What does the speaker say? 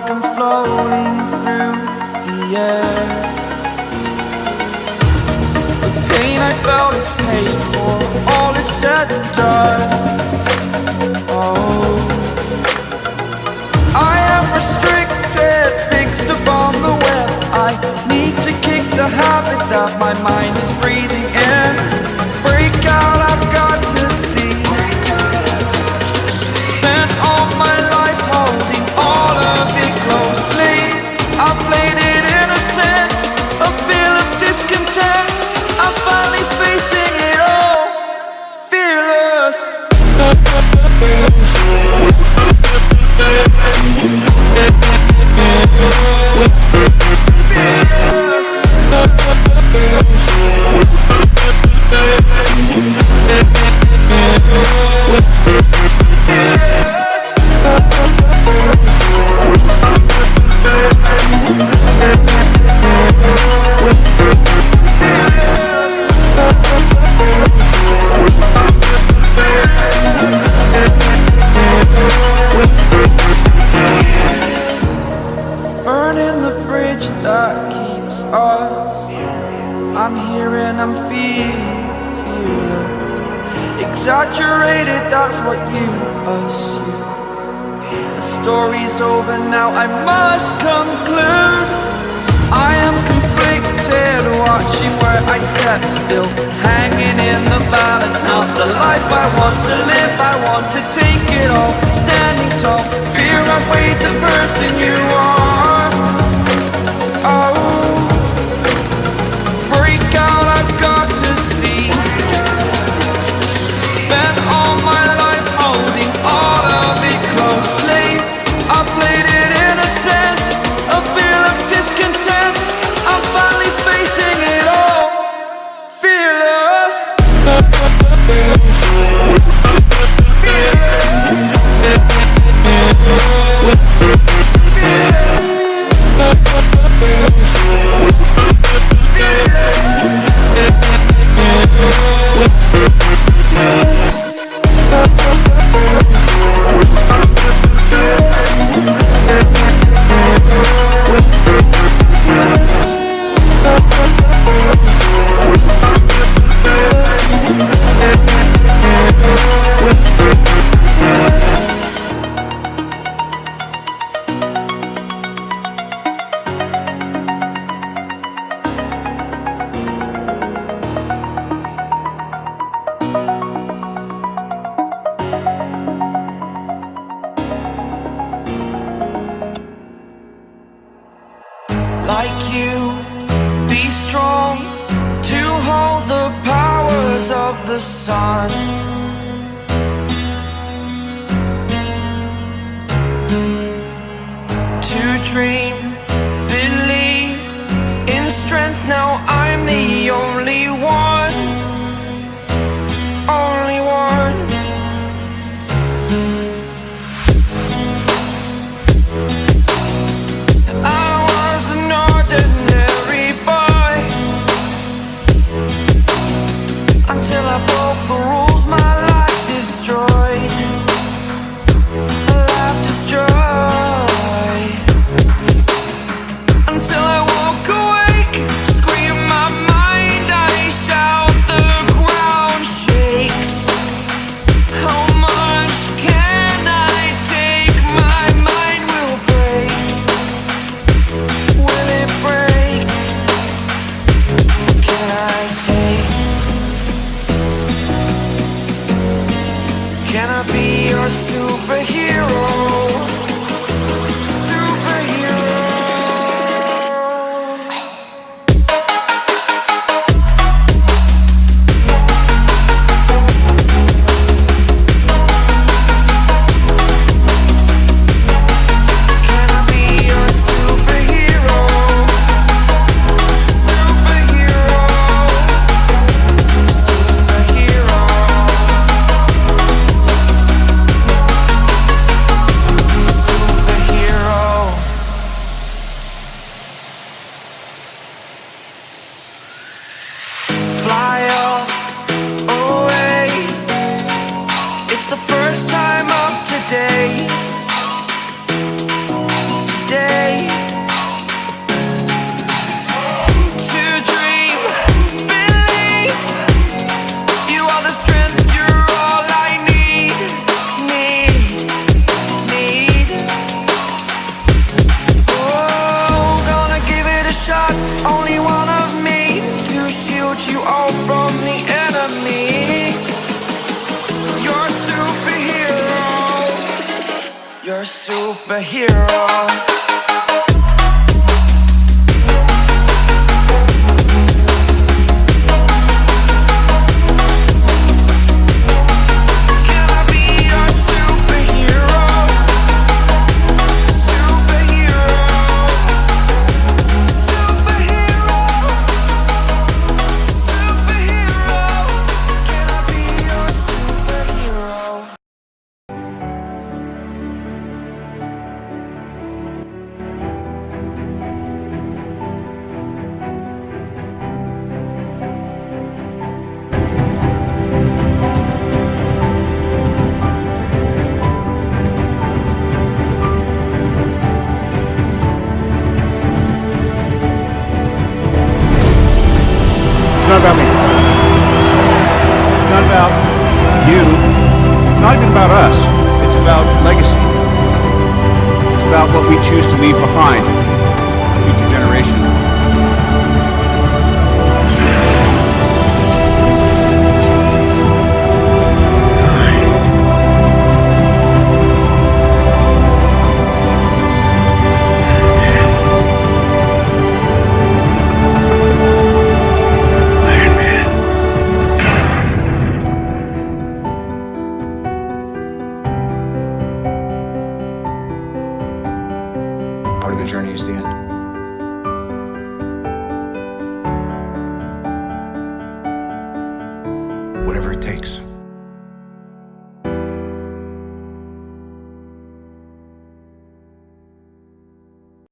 like I'm floating through the air. The pain I felt is paid for, all is said and done. Oh, I am restricted, fixed upon the web. I need to kick the habit that my mind is breathing in. Break out, I've got to see. Spent all my life holding all of it closely. I played it innocent, a feel of discontent. I'm finally facing it all, fearless. Burning the bridge that keeps us. I'm here and I'm feeling fearless. Exaggerated, that's what you assume. The story's over now, I must conclude. I am conflicted, watching where I step still, hanging in the balance. Not the life I want to live, I want to take it all. Standing tall, fear outweighed the person you are. Oh, break out, I've got to see. Spent all my life holding all of it closely. I played it innocent, a feel of discontent. I'm finally facing it all, fearless. Like you, be strong to hold the powers of the sun. To dream, believe in strength. Now I'm the only one, only one. Until I broke the rules, my life destroyed. A life destroyed. Until I walk awake, scream my mind, I shout, the ground shakes. How much can I take? My mind will break. Will it break? Can I take? Can I be your superhero? Superhero. Can I be your superhero? Superhero. Superhero. Fly up away. It's the first time of today. superhero. It's not about me. It's not about you. It's not even about us. It's about legacy. It's about what we choose to leave behind for future generations. Part of the journey is the end. Whatever it takes.